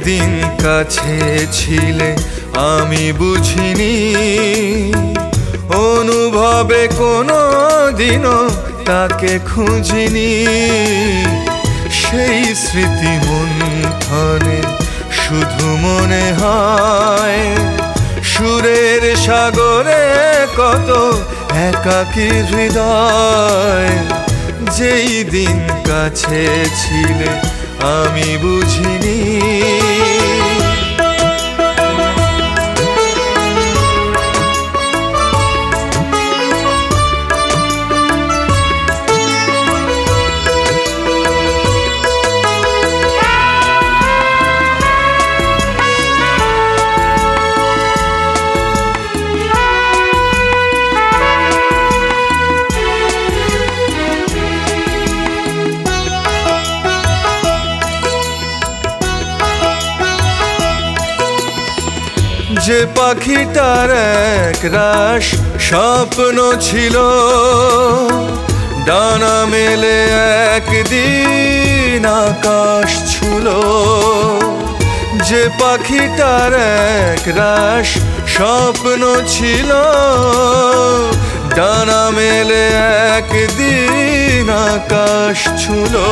দিন কাছে ছিলে আমি বুঝিনি, অনুভবে কোনো দিনও তাকে খুঁজিনি। সেই স্মৃতি মন্থনে শুধু মনে হয় সুরের সাগরে কত একাকী হৃদয়। যেই দিন কাছে ছিলে আমি বুঝিনি। যে পাখিটার একরাশ স্বপ্ন ছিল, ডানা মেলে একদিন আকাশ ছুলো। যে পাখিটার একরাশ স্বপ্ন ছিল, ডানা মেলে একদিন আকাশ ছুলো।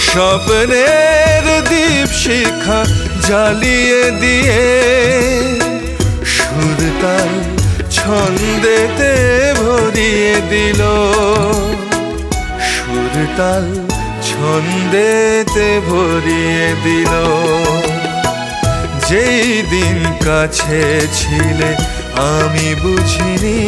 স্বপ্নের দীপশিখা জ্বালিয়ে দিয়ে সুরতাল ছন্দেতে ভরিয়ে দিল। সুরতাল ছন্দেতে ভরিয়ে দিল। যেই দিন কাছে ছিলে আমি বুঝিনি।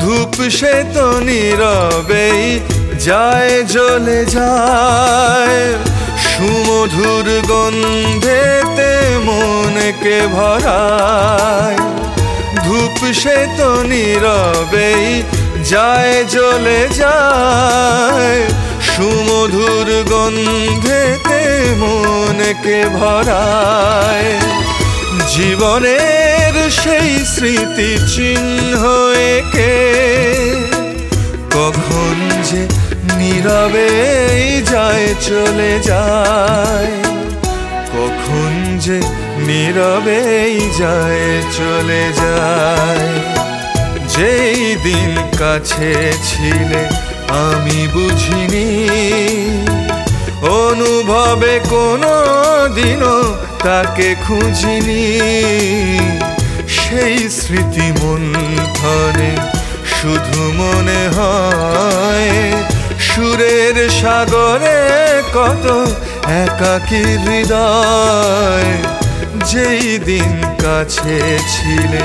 ধূপ সে তো নীরবেই যায় জ্বলে যায়, সুমধুর গন্ধেতে মনকে ভরায়। ধূপ সে তো নীরবেই যায় জ্বলে যায়, সুমধুর গন্ধেতে মনকে ভরায়। জীবনের সেই স্মৃতি চিহ্ন এঁকে কখন যে নীরবেই যায় চলে যায়। কখন যে নীরবেই যায় চলে যায়। যেই দিন কাছে ছিলে আমি বুঝিনি, অনুভবে কোনো দিনও তাকে খুঁজিনি। সেই স্মৃতি মন্থনে শুধু মনে হয় সুরের সাগরে কত একাকী হৃদয়। যেই দিন কাছে ছিলে